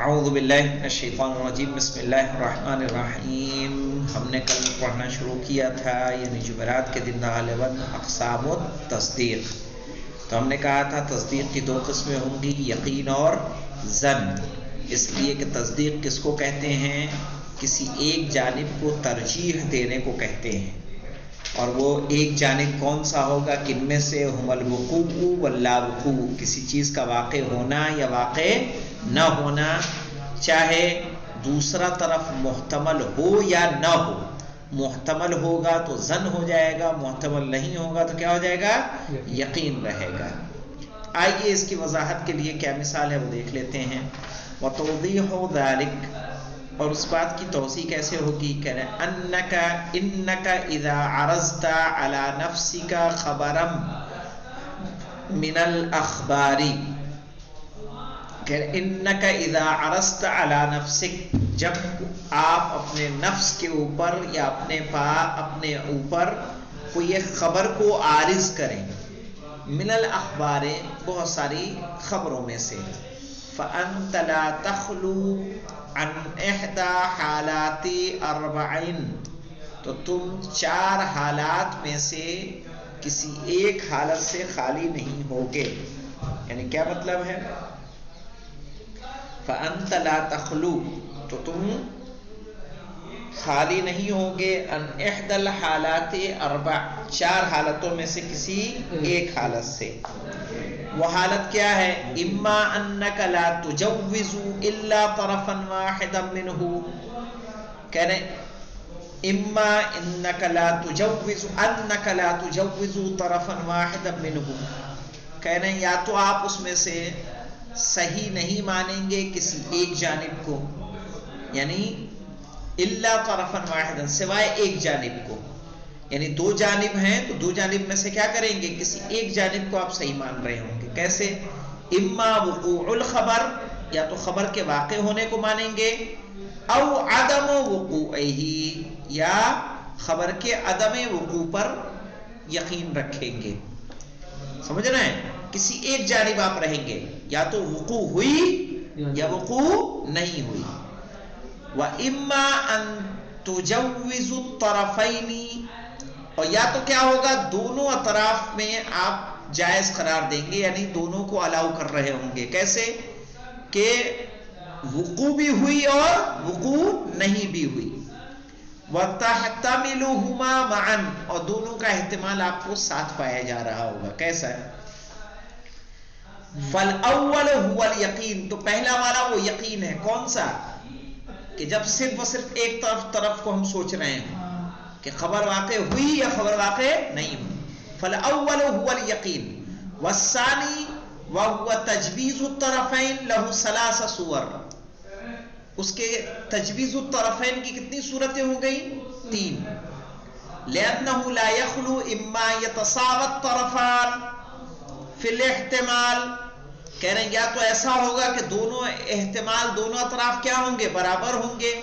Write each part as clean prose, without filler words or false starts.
اعوذ باللہ من الشیطان الرجیم بسم اللہ الرحمن الرحیم. ہم نے کل پڑھنا شروع کیا تھا یعنی جمعرات کے دن غالباً اقسام التصدیق. تو ہم نے کہا تھا تصدیق کی دو قسمیں ہوں گی، یقین اور ظن. اس لیے کہ تصدیق کس کو کہتے ہیں؟ کسی ایک جانب کو ترجیح دینے کو کہتے ہیں. اور وہ ایک جانب کون سا ہوگا؟ کن میں سے؟ ہم الوقوع واللا وقوع، کسی چیز کا واقع ہونا یا واقع نہ ہونا، چاہے دوسرا طرف محتمل ہو یا نہ ہو. محتمل ہوگا تو ظن ہو جائے گا، محتمل نہیں ہوگا تو کیا ہو جائے گا؟ یقین رہے گا. آئیے اس کی وضاحت کے لیے کیا مثال ہے وہ دیکھ لیتے ہیں. وتوضیح ذلک، اور اس بات کی توضیح کیسے ہوگی؟ کہہ رہے انک اذا عرضت علی نفسک خبرا من الاخبار، کہ انک اذا عرضت علی نفسک، جب آپ اپنے نفس کے اوپر یا اپنے اوپر کوئی ایک خبر کو عارض کریں، من الاخبار، بہت ساری خبروں میں سے، فانت لا تخلو عن احدى حالات اربعین، تو تم چار حالات میں سے کسی ایک حالت سے خالی نہیں ہوگے. یعنی کیا مطلب ہے؟ فانت لا تخلو، تو تم خالی نہیں ہوگے، ان احدى الحالات اربع، چار حالتوں میں سے کسی ایک حالت سے. وہ حالت کیا ہے؟ اما انک لا تجوز الا طرفا واحدا منہ، کہہ رہے اما انک لا تجوز طرفا واحدا منہ، کہہ رہے یا تو آپ اس میں سے صحیح نہیں مانیں گے کسی ایک جانب کو، یعنی الا طرفا واحدا، سوائے ایک جانب کو. یعنی دو جانب ہیں تو دو جانب میں سے کیا کریں گے؟ کسی ایک جانب کو آپ صحیح مان رہے ہوں گے. کیسے؟ اما وقوع الخبر، یا تو خبر کے واقع ہونے کو مانیں گے، او عدم وقوعہ، یا خبر کے عدم وقوع پر یقین رکھیں گے. سمجھ رہے ہیں؟ کسی ایک جانب آپ رہیں گے، یا تو وقوع ہوئی یا وقوع نہیں ہوئی. وَإِمَّا أَن تُجَوِّزُ الطَّرَفَيْنِ، اور یا تو کیا ہوگا؟ دونوں اطراف میں آپ جائز قرار دیں گے، یعنی دونوں کو الاؤ کر رہے ہوں گے. کیسے؟ کہ وقوع بھی ہوئی اور وقوع نہیں بھی ہوئی. وَتَحْتَمِلُهُمَا مَعًا، اور دونوں کا احتمال آپ کو ساتھ پایا جا رہا ہوگا. کیسا ہے؟ فَالْأَوَّلُ هُوَ الْيَقِينُ، تو پہلا والا وہ یقین ہے. کون سا؟ کہ جب صرف اور صرف ایک طرف کو ہم سوچ رہے ہیں کہ خبر واقع ہوئی یا خبر واقع نہیں ہوئی. فَالْأَوَّلُ هُوَ الْيَقِينُ وَالثَّانِي وَهُوَ تَجْوِيزُ الطَّرَفَيْنِ لَهُ ثَلَاثَ صُوَرٌ، اس کے تجویز الطرفین کی کتنی صورتیں ہو گئی؟ 3. لِأَنَّهُ لَا يَخْلُو إِمَّا يَتَسَاوَى الطَّرَفَانِ فِي الْاحْتِمَالِ، کہہ رہے ہیں یا تو ایسا ہوگا کہ دونوں احتمال، دونوں اطراف کیا ہوں گے؟ برابر ہوں گے.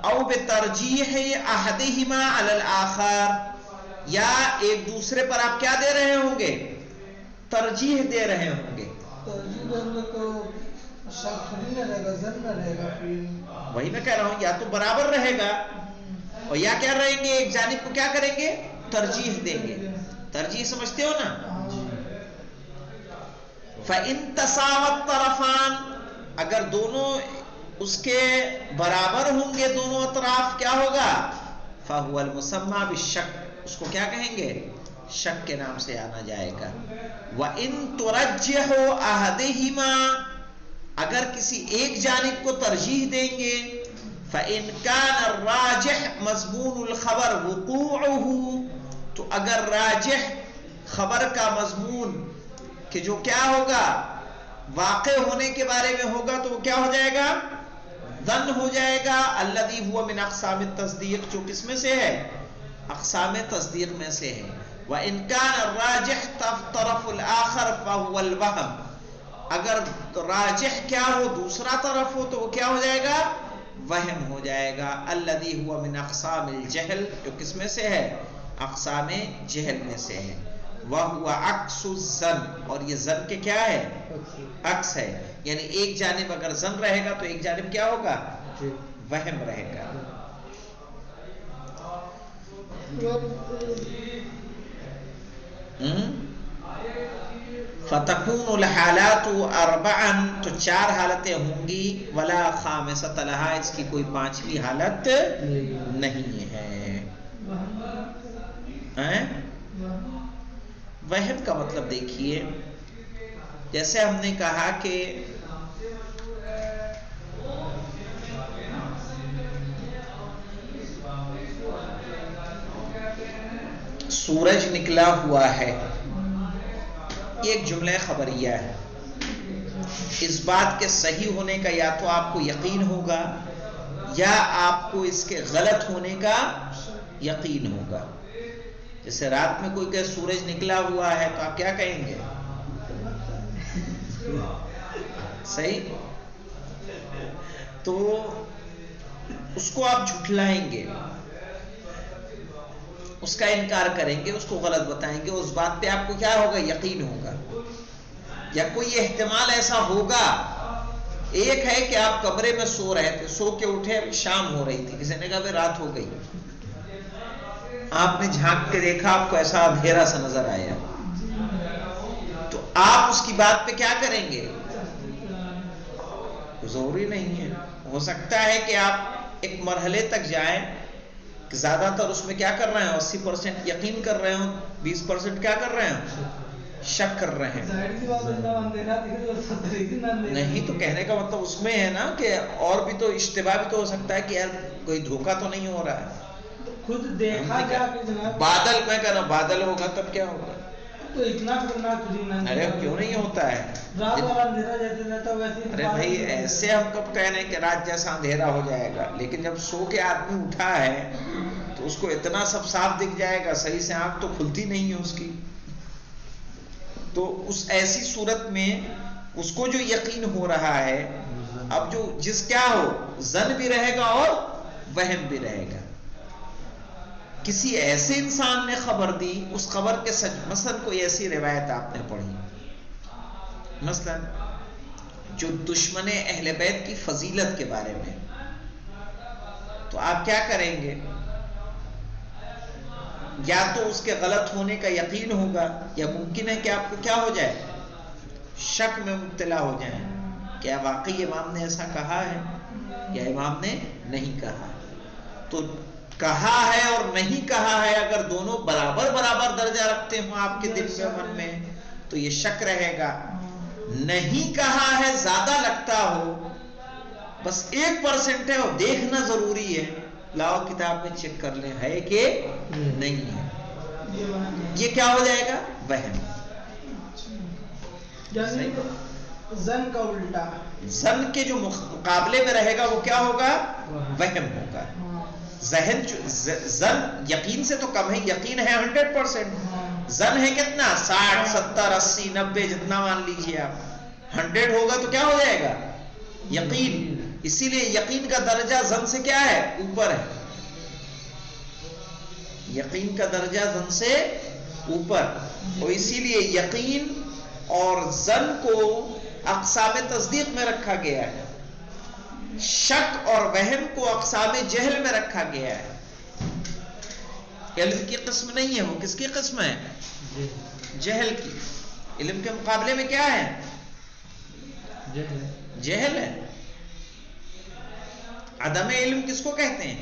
او بترجیح احدہما علی الاخر، یا ایک دوسرے پر آپ کیا دے رہے ہوں گے؟ ترجیح دے رہے ہوں گے. وہی میں کہہ رہا ہوں، یا تو برابر رہے گا اور یا کیا رہیں گے؟ ایک جانب کو کیا کریں گے؟ ترجیح دیں گے. ترجیح سمجھتے ہو نا؟ فَإِن تَسَاوَى الطَّرَفَانِ، اگر دونوں اس کے برابر ہوں گے دونوں اطراف، کیا ہوگا؟ فَهُوَ الْمُسَمَّى بِالشَّكِّ، اس کو کیا کہیں گے؟ شک کے نام سے آنا جائے گا. وَإِن تُرَجِّحُ أَحَدَهُمَا، اگر کسی ایک جانب کو ترجیح دیں گے، فَإِن كَانَ الرَّاجِحُ مَضْمُونُ الْخَبَرِ وُقُوعُهُ، تو اگر راجح خبر کا مضمون کہ جو کیا ہوگا؟ واقع ہونے کے بارے میں ہوگا، تو وہ کیا ہو جائے گا؟ ظن ہو جائے گا. الذی هو من اقسام التصدیق، جو کس میں سے ہے؟ اقسام تصدیق میں سے ہے. وَإِن كَانَ الرَّاجِحُ طَرَفُ الْآخَرِ فَهُوَ الْوَهْمُ، اگر راجح کیا ہو؟ دوسرا طرف ہو، تو وہ کیا ہو جائے گا؟ وہم ہو جائے گا. الذی هو من اقسام الجہل، جو کس میں سے ہے؟ اقسام جہل میں سے ہے. وَهُوَ عَكْسُ الظَّنِّ، اور یہ ظن کے کیا ہے؟ عکس ہے. یعنی ایک جانب اگر ظن رہے گا تو ایک جانب کیا ہوگا؟ وہم رہے گا. فَتَكُونُ الْحَالَاتُ أَرْبَعًا، تو 4 حالتیں ہوں گی. وَلَا خَامِسَةَ لَهَا، اس کی کوئی 5ویں حالت نہیں ہے. وہم کا مطلب دیکھیے، جیسے ہم نے کہا کہ سورج نکلا ہوا ہے، یہ ایک جملہ خبریہ ہے. اس بات کے صحیح ہونے کا یا تو آپ کو یقین ہوگا یا آپ کو اس کے غلط ہونے کا یقین ہوگا. جیسے رات میں کوئی کہ سورج نکلا ہوا ہے تو آپ کیا کہیں گے؟ صحیح. تو اس کو آپ جھٹلائیں گے، اس کا انکار کریں گے، اس کو غلط بتائیں گے. اس بات پہ آپ کو کیا ہوگا؟ یقین ہوگا. یا کوئی احتمال ایسا ہوگا، ایک ہے کہ آپ کمرے میں سو رہے تھے، سو کے اٹھے، ابھی شام ہو رہی تھی، کسی نے کہا بھائی رات ہو گئی، آپ نے جھانک کے دیکھا، آپ کو ایسا اندھیرا سا نظر آیا، تو آپ اس کی بات پہ کیا کریں گے؟ ضروری نہیں ہے. ہو سکتا ہے کہ آپ ایک مرحلے تک جائیں کہ زیادہ تر اس میں کیا کر رہے ہیں؟ 80% یقین کر رہے ہوں، 20% کیا کر رہے ہیں؟ شک کر رہے ہیں. نہیں تو کہنے کا مطلب اس میں ہے نا کہ اور بھی تو اشتباہ بھی تو ہو سکتا ہے کہ یار کوئی دھوکہ تو نہیں ہو رہا ہے. خود دیکھا بادل، میں کہہ رہا ہوں بادل ہوگا تب کیا ہوگا؟ تو اتنا خطرناک. ارے کیوں نہیں ہوتا ہے؟ ارے بھائی ایسے ہم کب کہہ رہے ہیں کہ رات جیسا اندھیرا ہو جائے گا، لیکن جب سو کے آدمی اٹھا ہے تو اس کو اتنا سب صاف دکھ جائے گا، صحیح سے آنکھ تو کھلتی نہیں ہے اس کی. تو اس ایسی صورت میں اس کو جو یقین ہو رہا ہے، اب جو جس کیا ہو، ظن بھی رہے گا اور وہم بھی رہے گا. کسی ایسے انسان نے خبر دی، اس خبر کے سچ، مثلا کوئی ایسی روایت آپ نے پڑھی، مثلا جو دشمن اہل بیت کی فضیلت کے بارے میں، تو آپ کیا کریں گے؟ یا تو اس کے غلط ہونے کا یقین ہوگا، یا ممکن ہے کہ آپ کو کیا ہو جائے؟ شک میں مبتلا ہو جائیں. کیا واقعی امام نے ایسا کہا ہے یا امام نے نہیں کہا؟ تو کہا ہے اور نہیں کہا ہے، اگر دونوں برابر برابر درجہ رکھتے ہوں آپ کے دل میں، من میں، تو یہ شک رہے گا. نہیں کہا ہے زیادہ لگتا ہو، بس 1% ہے اور دیکھنا ضروری ہے، لاؤ کتاب میں چیک کر لیں ہے کہ نہیں ہے، یہ کیا ہو جائے گا؟ وہم. ظن کا الٹا، ظن کے جو مقابلے میں رہے گا وہ کیا ہوگا؟ وہم ہوگا. ظن یقین سے تو کم ہے، یقین ہے 100%، ظن ہے کتنا؟ 60 70 80 90 جتنا مان لیجیے آپ. 100 ہوگا تو کیا ہو جائے گا؟ یقین. اسی لیے یقین کا درجہ ظن سے کیا ہے؟ اوپر ہے. یقین کا درجہ ظن سے اوپر، اور اسی لیے یقین اور ظن کو اقسام تصدیق میں رکھا گیا ہے، شک اور وہم کو اقسام جہل میں رکھا گیا ہے. علم کی قسم نہیں ہے، وہ کس کی قسم ہے؟ جہل کی. علم کے مقابلے میں کیا ہے؟ جہل ہے. عدم علم کس کو کہتے ہیں؟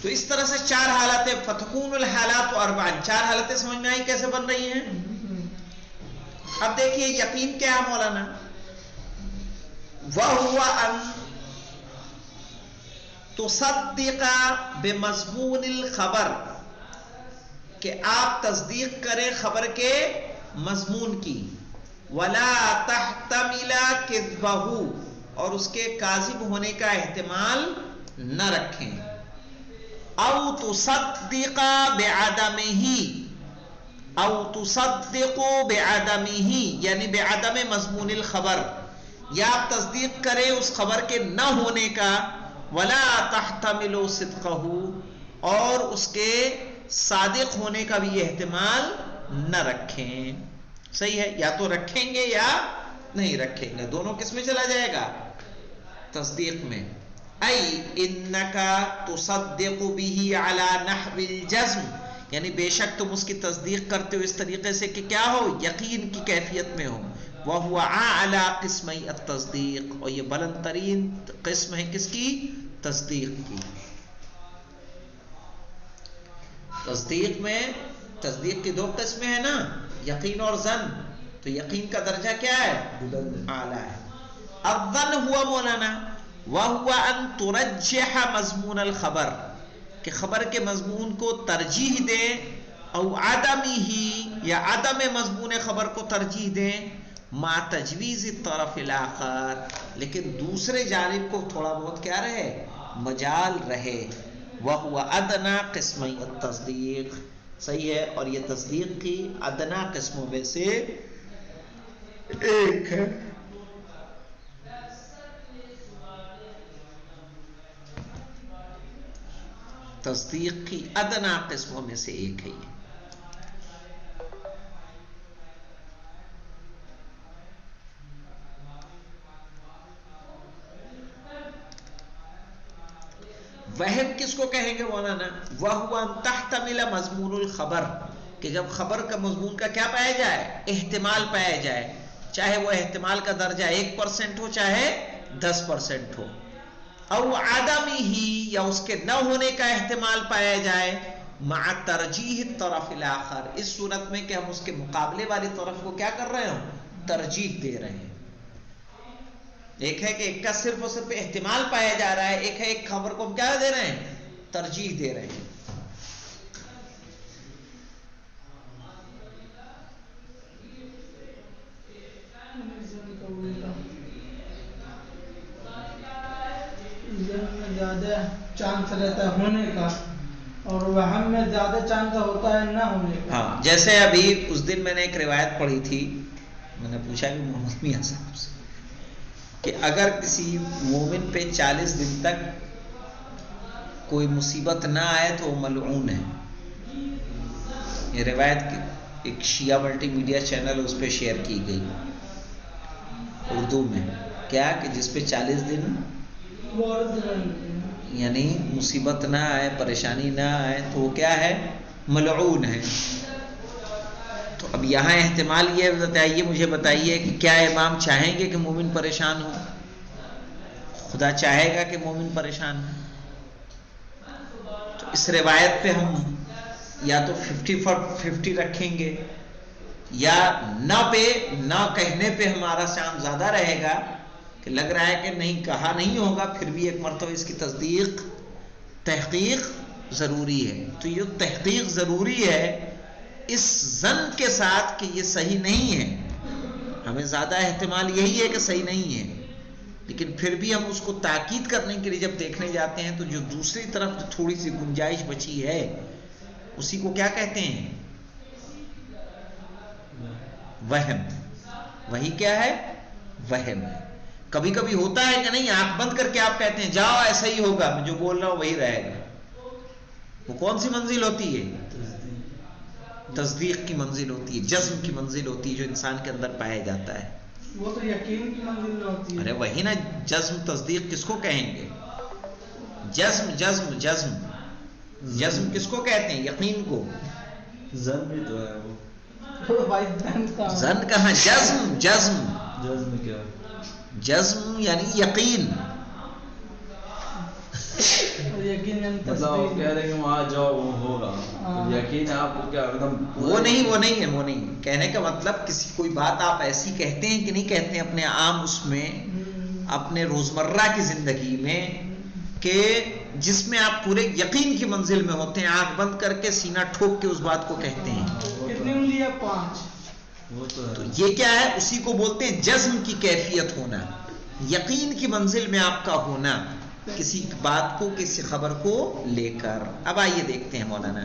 تو اس طرح سے 4 حالتیں، فتکون الحالات اربعا، 4 حالتیں سمجھ میں آئی کیسے بن رہی ہیں. اب دیکھیے یقین کیا ہے مولانا؟ وَهُوَ أَن تُصَدِّقَ بِمَضْمُونِ الْخَبَرِ، کہ آپ تصدیق کریں خبر کے مضمون کی، وَلَا تَحْتَمِلَ كِذْبَهُ، اور اس کے کاذب ہونے کا احتمال نہ رکھیں. او تصدق بعدمه، او تصدق بعدمه یعنی بعدم مضمون الخبر، یا آپ تصدیق کریں اس خبر کے نہ ہونے کا، ولا تحتمل صدقه، اور اس کے صادق ہونے کا بھی احتمال نہ رکھیں. صحیح ہے، یا تو رکھیں گے یا نہیں رکھیں گے، دونوں کس میں چلا جائے گا؟ تصدیق میں. ای انکا تصدق به علی نحو الجزم، یعنی بے شک تم اس کی تصدیق کرتے ہو اس طریقے سے کہ کیا ہو؟ یقین کی کیفیت میں ہو. وَهُوَ أَعْلَى قِسْمَيْ التصدیق، اور یہ بلند ترین قسم ہے کس کی؟ تصدیق کی. تصدیق میں تصدیق کی 2 قسمیں ہیں نا، یقین اور ظن. تو یقین کا درجہ کیا ہے؟ اعلیٰ ہے. الظن ہوا مولانا وَهُوَ أَن تُرَجِّحَ مضمون الخبر، کہ خبر کے مضمون کو ترجیح دیں، او عدمہ، یا عدم مضمون خبر کو ترجیح دیں، مع تجویز الطرف الاخر، لیکن دوسرے جانب کو تھوڑا بہت کیا رہے؟ مجال رہے. وَهُوَ أَدْنَى قِسْمَيْ التصدیق، صحیح ہے، اور یہ تصدیق کی ادنا قسموں میں سے ایک ہے. تصدیق کی ادنا قسموں میں سے ایک ہے یہ. وہم کس کو کہیں گے مولانا؟ وَهُوَ أَن تَحْتَمِلَ مضمون الخبر، کہ جب خبر کا مضمون کا کیا پایا جائے؟ احتمال پایا جائے، چاہے وہ احتمال کا درجہ 1% ہو چاہے 10% ہو. او عدمہ، یا اس کے نہ ہونے کا احتمال پایا جائے، مع ترجیح الطرف الاخر، اس صورت میں کہ ہم اس کے مقابلے والی طرف کو کیا کر رہے ہوں؟ ترجیح دے رہے ہیں. ایک ہے کہ ایک کا صرف اور صرف احتمال پایا جا رہا ہے، ایک ہے ایک خبر کو ہم کیا دے رہے ہیں؟ ترجیح دے رہے ہیں. زیادہ چانس رہتا ہے ہونے کا، اور وہم میں زیادہ چانس ہوتا ہے نہ ہونے کا. ہاں، جیسے ابھی اس دن میں نے ایک روایت پڑھی تھی، میں نے پوچھا کہ محمد میاں صاحب سے کہ اگر کسی مومن پہ 40 دن تک کوئی مصیبت نہ آئے تو وہ ملعون ہے. یہ روایت ایک شیعہ ملٹی میڈیا چینل اس پہ شیئر کی گئی اردو میں، کیا کہ جس پہ 40 دن یعنی مصیبت نہ آئے، پریشانی نہ آئے تو وہ کیا ہے؟ ملعون ہے. تو اب یہاں احتمال یہ بتائیے، مجھے بتائیے کہ کیا امام چاہیں گے کہ مومن پریشان ہو؟ خدا چاہے گا کہ مومن پریشان ہو؟ تو اس روایت پہ ہم یا تو 50-50 رکھیں گے، یا نہ کہنے پہ ہمارا شان زیادہ رہے گا کہ لگ رہا ہے کہ نہیں کہا نہیں ہوگا، پھر بھی ایک مرتبہ اس کی تحقیق ضروری ہے. تو یہ تحقیق ضروری ہے اس ظن کے ساتھ کہ یہ صحیح نہیں ہے، ہمیں زیادہ احتمال یہی ہے کہ صحیح نہیں ہے، لیکن پھر بھی ہم اس کو تاکید کرنے کے لیے جب دیکھنے جاتے ہیں تو جو دوسری طرف جو تھوڑی سی گنجائش بچی ہے اسی کو کیا کہتے ہیں؟ وہم. وہی کیا ہے؟ وہم. کبھی کبھی ہوتا ہے کہ نہیں، آنکھ بند کر کے آپ کہتے ہیں جاؤ ایسا ہی ہوگا، میں جو بول رہا ہوں وہی رہے گا. وہ کون سی منزل ہوتی ہے؟ تصدیق کی منزل ہوتی ہے، جزم کی منزل ہوتی ہے جو انسان کے اندر پایا جاتا ہے. وہ تو یقین کی منزل ہوتی ہے. ارے وہی نا، جزم تصدیق کس کو کہیں گے؟ جزم جزم جزم جزم کس کو کہتے ہیں؟ یقین کو. زن بھی تو ہے وہ. زن کہاں؟ جزم جزم جزم کیا؟ جزم یعنی یقین. مطلب آپ کہہ رہے ہیں کہ وہاں جاؤ وہ ہوگا، یقین ہے آپ کو کیا؟ وہ نہیں کہنے کا مطلب کسی کوئی بات آپ ایسی کہتے ہیں کہ نہیں کہتے ہیں اپنے عام اس میں، اپنے روزمرہ کی زندگی میں، کہ جس میں آپ پورے یقین کی منزل میں ہوتے ہیں، آنکھ بند کر کے سینہ ٹھوک کے اس بات کو کہتے ہیں. کتنی انگلیاں؟ 5. تو یہ کیا ہے؟ اسی کو بولتے ہیں جزم کی کیفیت ہونا، یقین کی منزل میں آپ کا ہونا کسی بات کو، کسی خبر کو لے کر. اب آئیے دیکھتے ہیں مولانا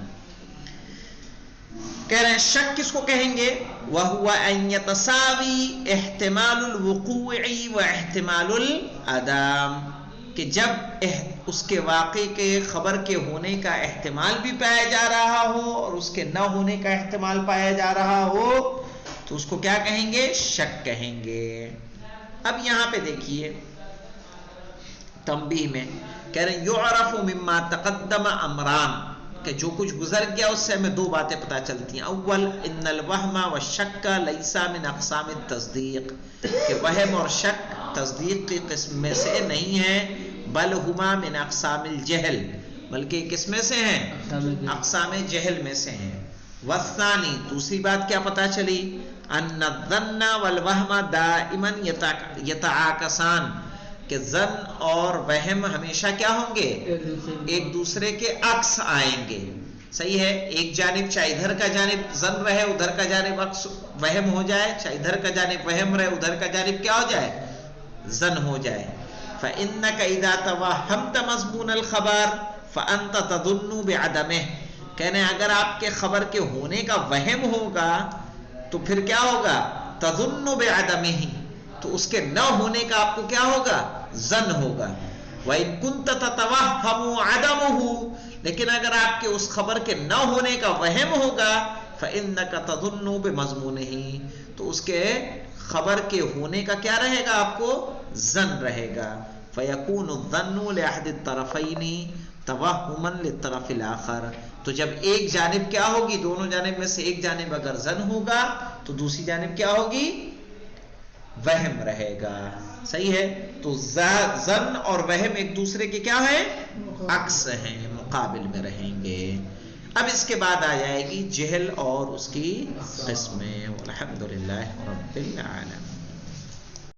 کہہ رہے ہیں شک کس کو کہیں گے؟ وَهُوَ أَن يَتَسَاوِي احتمال الوقوع وَاحتمال العدم، کہ جب اس کے واقعے کے خبر کے ہونے کا احتمال بھی پایا جا رہا ہو اور اس کے نہ ہونے کا احتمال پایا جا رہا ہو تو اس کو کیا کہیں گے؟ شک کہیں گے۔ اب یہاں پہ دیکھیے تنبیہ میں کہہ رہے ہیں یعرف مما تقدم امران، کہ جو کچھ گزر گیا اس سے ہمیں دو باتیں پتہ چلتی ہیں۔ اول ان الوہم والشک لیس من اقسام التصدیق، کہ وہم اور شک تصدیق کی قسم میں سے نہیں ہے، بل ہما من اقسام الجہل، بلکہ کس میں سے ہیں؟ اقسام جہل میں سے ہیں۔ والثانی، دوسری بات کیا پتہ چلی؟ ان الظن والوہم دائما یتعاکسان، کہ ظن اور وہم ہمیشہ کیا ہوں گے؟ ایک دوسرے کے عکس آئیں گے۔ صحیح ہے، ایک جانب چاہے ادھر کا جانب ظن رہے ادھر کا جانب عکس وہم ہو جائے، چاہے ادھر کا جانب وہم رہے ادھر کا جانب کیا ہو جائے؟ ظن ہو جائے۔ فَإِنَّكَ إِذَا تَوَهَّمْتَ مَضْمُونَ الْخَبَرِ فَأَنْتَ تَظُنُّ بِعَدَمِهِ، کہنے اگر آپ کے خبر کے ہونے کا وہم ہوگا تو پھر کیا ہوگا؟ تَظُنُّ بِعَدَمِهِ، تو اس کے نہ ہونے کا آپ کو کیا ہوگا؟ ظن ہوگا۔ وَإِن كُنْتَ تَتَوَهَّمُ عَدَمُهُ، لیکن اگر آپ کے اس خبر کے نہ ہونے کا وہم ہوگا فَإِنَّكَ تَظُنُّ بِمَضْمُونِهِ، تو اس کے خبر کے ہونے کا کیا رہے گا؟ آپ کو ظن رہے گا۔ فَيَكُونُ الظَّنُّ لِأَحْدِ الطَّرَفَيْنِ تَوَهُّمًا لِلطَّرَفِ الْآخَرِ، تو جب ایک جانب کیا ہوگی؟ دونوں جانب میں سے ایک جانب اگر ظن ہوگا تو دوسری جانب کیا ہوگی؟ وہم رہے گا۔ صحیح ہے، تو ظن اور وہم ایک دوسرے کے کیا ہیں؟ عکس ہیں، مقابل میں رہیں گے۔ اب اس کے بعد آ جائے گی جہل اور اس کی قسمیں۔ والحمدللہ رب العالمین۔